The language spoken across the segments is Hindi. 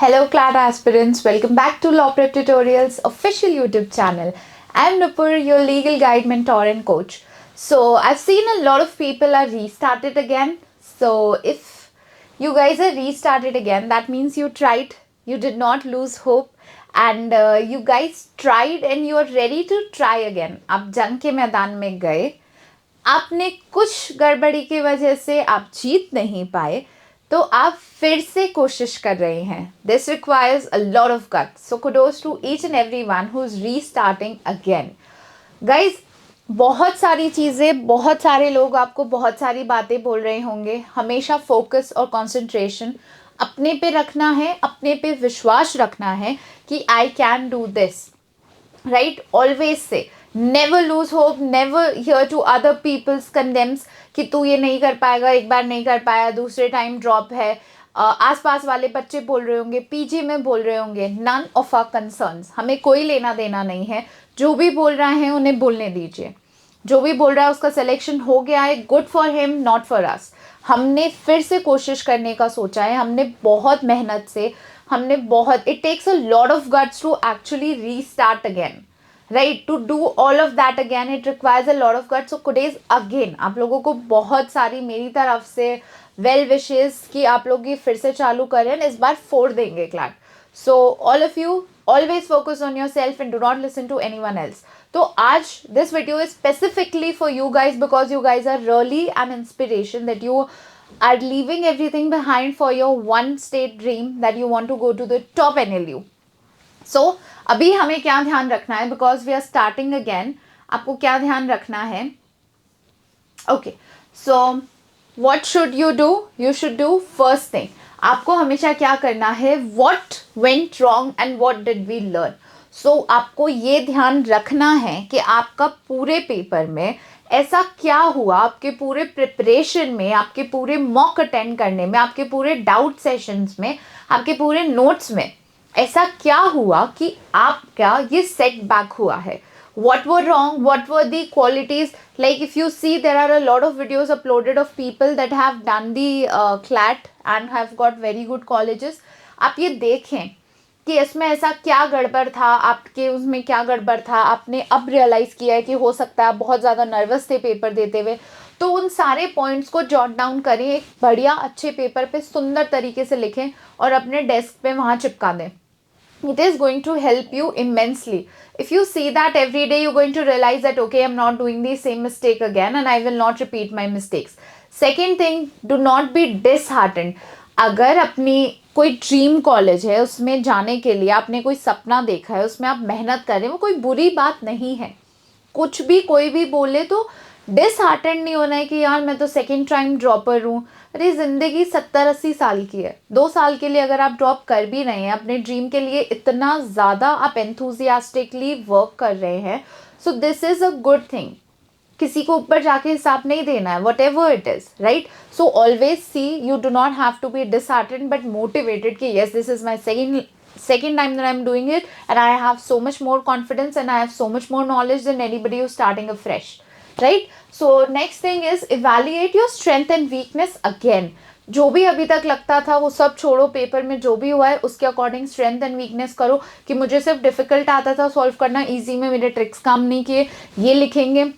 Hello, CLAT aspirants. Welcome back to Law Prep Tutorials official YouTube channel. I'm Nupur, your legal guide, mentor, and coach. So, I've seen a lot of people are restarted again. So, if you guys are restarted again, that means you tried, you did not lose hope, and you guys tried and you are ready to try again. आप जंग के मैदान में गए, आपने कुछ गड़बड़ी की वजह से आप जीत नहीं पाए, तो आप फिर से कोशिश कर रहे हैं. This requires a lot of guts. So kudos to each and every one who is restarting again. Guys, बहुत सारी चीज़ें, बहुत सारे लोग आपको बहुत सारी बातें बोल रहे होंगे. हमेशा फोकस और कंसंट्रेशन अपने पे रखना है, अपने पे विश्वास रखना है कि I can do this. Right? Always से never lose hope, never hear to other peoples condemns कि तू ये नहीं कर पाएगा, एक बार नहीं कर पाया, दूसरे टाइम ड्रॉप है. आसपास वाले बच्चे बोल रहे होंगे, पीजी में बोल रहे होंगे. None of our concerns. हमें कोई लेना देना नहीं है. जो भी बोल रहे हैं उन्हें बोलने दीजिए. जो भी बोल रहा है उसका सिलेक्शन हो गया है, good for him, not for us. हमने फिर से कोशिश करने का सोचा है. हमने बहुत मेहनत से, हमने बहुत, it takes a lot of guts to actually restart again. Right? To do all of that again it requires a lot of guts. So today's again आप लोगों को बहुत सारी मेरी तरफ से वेल विशेस कि आप लोग ये फिर से चालू करें, इस बार फोड़ देंगे CLAT. So all of you always focus on your self and do not listen to anyone else. तो आज this video is specifically for you guys because you guys are really an inspiration that you are leaving everything behind for your one state dream that you want to go to the top NLU. So अभी हमें क्या ध्यान रखना है, because we are starting again. आपको क्या ध्यान रखना है? Okay, so what should you do? You should do first thing. आपको हमेशा क्या करना है? What went wrong and what did we learn. So आपको ये ध्यान रखना है कि आपका पूरे पेपर में ऐसा क्या हुआ, आपके पूरे प्रिपरेशन में, आपके पूरे मॉक अटेंड करने में, आपके पूरे डाउट सेशंस में, आपके पूरे नोट्स में ऐसा क्या हुआ कि आपका ये सेट बैक हुआ है. What were wrong? What were the qualities? Like if you see, there are a lot of videos uploaded of people that have done the CLAT and have got very good colleges. आप ये देखें कि इसमें ऐसा क्या गड़बड़ था, आपके उसमें क्या गड़बड़ था, आपने अब रियलाइज़ किया है कि हो सकता है आप बहुत ज़्यादा नर्वस थे पेपर देते हुए. तो उन सारे पॉइंट्स को जॉट डाउन करें, एक बढ़िया अच्छे पेपर पे सुंदर तरीके से लिखें और अपने डेस्क पे वहाँ चिपका दें. It is going to help you immensely. If you see that every day, you're going to realize that, okay, I'm not doing the same mistake again and I will not repeat my mistakes. Second thing, do not be disheartened. अगर अपनी कोई ड्रीम कॉलेज है, उसमें जाने के लिए आपने कोई सपना देखा है, उसमें आप मेहनत कर रहे हैं, वो कोई बुरी बात नहीं है. कुछ भी कोई भी बोले तो डिसहार्टेंड नहीं होना है कि यार मैं तो सेकेंड टाइम ड्रॉपर हूँ. अरे ज़िंदगी 70-80 साल की है. 2 साल के लिए अगर आप ड्रॉप कर भी रहे हैं, अपने ड्रीम के लिए इतना ज़्यादा आप एंथुजियास्टिकली वर्क कर रहे हैं, so this is a good thing. किसी को ऊपर जाके हिसाब नहीं देना है, whatever it is. Right? So always see, you do not have to be disheartened but motivated कि yes, this is my second time that I'm doing it and I have so much more confidence and I have so much more knowledge than anybody who's starting afresh. Right? So next thing is evaluate your strength and weakness again. जो भी अभी तक लगता था वो सब छोड़ो. पेपर में जो भी हुआ है उसके अकॉर्डिंग स्ट्रेंथ एंड वीकनेस करो कि मुझे सिर्फ डिफिकल्ट आता था सॉल्व करना, इजी में मेरे ट्रिक्स काम नहीं किए, ये लिखेंगे.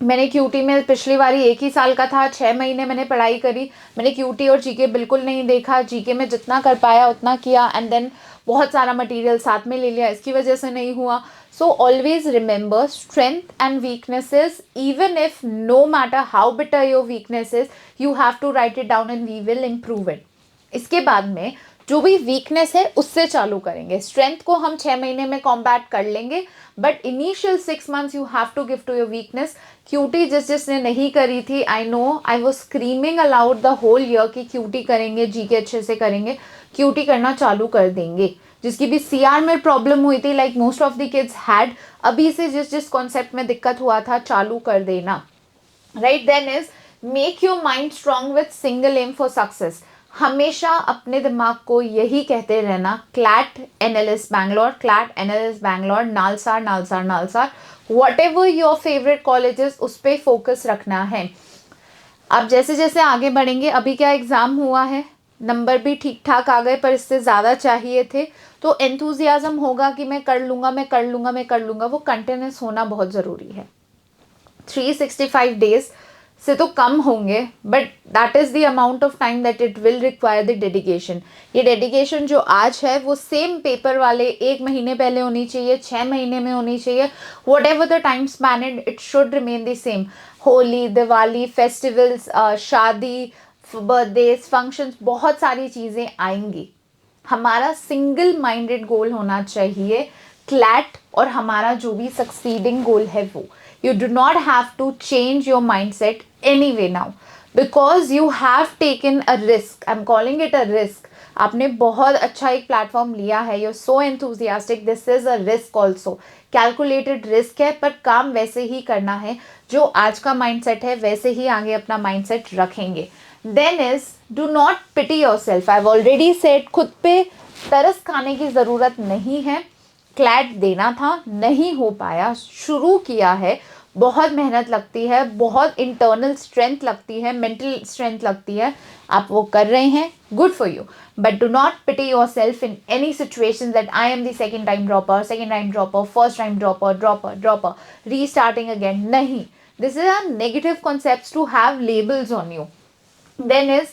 मैंने क्यूटी में पिछली बारी 1 ही साल का था, 6 महीने मैंने पढ़ाई करी, मैंने क्यूटी और जीके बिल्कुल नहीं देखा. जीके में जितना कर पाया उतना किया एंड देन बहुत सारा मटेरियल साथ में ले लिया, इसकी वजह से नहीं हुआ. So always remember strength and weaknesses. Even if no matter how bitter your weaknesses, you have to write it down and we will improve it. इसके बाद में जो भी वीकनेस है उससे चालू करेंगे. स्ट्रेंथ को हम 6 महीने में कॉम्बैट कर लेंगे but initial 6 months you have to give to your weakness. QT जिसने नहीं करी थी, I know, I was screaming aloud the whole year कि क्यूटी करेंगे, जीके अच्छे से करेंगे, क्यूटी करना चालू कर देंगे. जिसकी भी सीआर में प्रॉब्लम हुई थी, like most of the kids had, अभी से जिस कॉन्सेप्ट में दिक्कत हुआ था चालू कर देना. Right? Then is make your mind strong with single aim for success. हमेशा अपने दिमाग को यही कहते रहना, CLAT NLS Bangalore, CLAT NLS Bangalore, NALSAR NALSAR NALSAR, whatever your favourite colleges, उस पर फोकस रखना है. अब जैसे जैसे आगे बढ़ेंगे, अभी क्या एग्ज़ाम हुआ है, नंबर भी ठीक ठाक आ गए पर इससे ज़्यादा चाहिए थे, तो एंथुजियाज़म होगा कि मैं कर लूँगा, मैं कर लूँगा, मैं कर लूँगा, वो कंटिन्यूस होना बहुत ज़रूरी है। 365 डेज से तो कम होंगे, but that is the amount of time that it will require the dedication. ये डेडिकेशन जो आज है वो सेम पेपर वाले 1 महीने पहले होनी चाहिए, 6 महीने में होनी चाहिए, what ever the time span it should remain the same. Holi, Diwali, festivals, शादी, बर्थडेज, फंक्शंस, बहुत सारी चीज़ें आएंगी। हमारा सिंगल माइंडेड गोल होना चाहिए क्लैट, और हमारा जो भी सक्सीडिंग गोल है वो। You do not have to change your mind set anyway now, because you have taken a risk. I am calling it a risk. आपने बहुत अच्छा एक प्लेटफॉर्म लिया है, you are so enthusiastic, this is a risk also, calculated risk है, पर काम वैसे ही करना है। जो आज का माइंडसेट है वैसे ही आगे अपना माइंडसेट रखेंगे। Then is do not pity your self. I have already said, खुद पे तरस खाने की ज़रूरत नहीं है। क्लैट देना था, नहीं हो पाया, शुरू किया है, बहुत मेहनत लगती है, बहुत इंटरनल स्ट्रेंथ लगती है, मेंटल स्ट्रेंथ लगती है, आप वो कर रहे हैं, good for you. But do not pity your self in any situation that I am the second time dropper, first time dropper, restarting again, नहीं। This is a negative concept to have labels on you. Then is,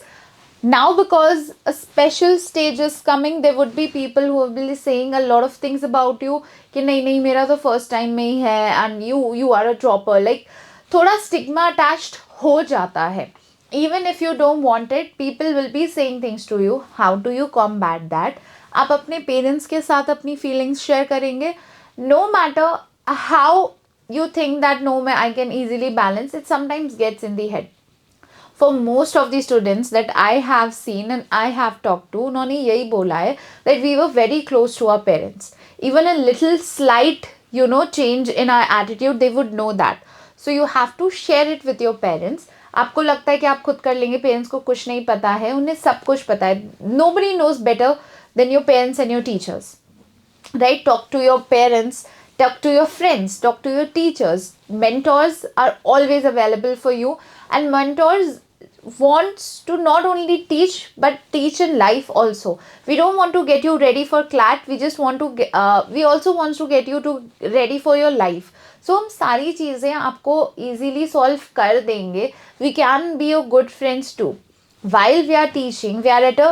now because a special stage is coming, there would be people who will be saying a lot of things about you कि नहीं नहीं मेरा तो फर्स्ट टाइम में ही है, and you are a dropper, like थोड़ा स्टिग्मा अटैच्ड हो जाता है। Even if you don't want it, people will be saying things to you. How do you combat that? आप अपने पेरेंट्स के साथ अपनी फीलिंग्स शेयर करेंगे, no matter how you think that no I can easily balance it, sometimes gets in the head. For most of the students that I have seen and I have talked to, उन्होंने यही बोला है that we were very close to our parents. Even a little slight, change in our attitude, they would know that. So you have to share it with your parents. आपको लगता है कि आप खुद कर लेंगे, पेरेंट्स को कुछ नहीं पता है, उन्हें सब कुछ पता है. Nobody knows better than your parents and your teachers. Right? Talk to your parents, talk to your friends, talk to your teachers. Mentors are always available for you, and mentors wants to not only teach but teach in life also. We don't want to get you ready for CLAT, we just want to we also want to get you to ready for your life. So हम सारी चीज़ें आपको easily solve कर देंगे. We can be your good friends too. While we are teaching, we are at a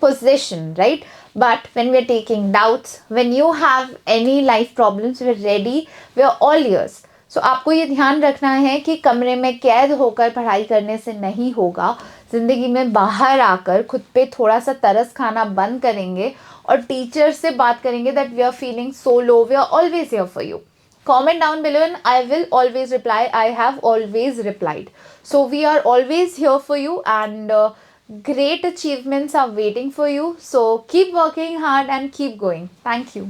position, right? But when we are taking doubts, when you have any life problems, we are ready, we are all ears. सो आपको ये ध्यान रखना है कि कमरे में कैद होकर पढ़ाई करने से नहीं होगा. ज़िंदगी में बाहर आकर खुद पे थोड़ा सा तरस खाना बंद करेंगे और टीचर से बात करेंगे that we are feeling so low, we are always here for you. Comment down below and I will always reply. I have always replied. So we are always here for you, and great achievements are waiting for you. So keep working hard and keep going. Thank you.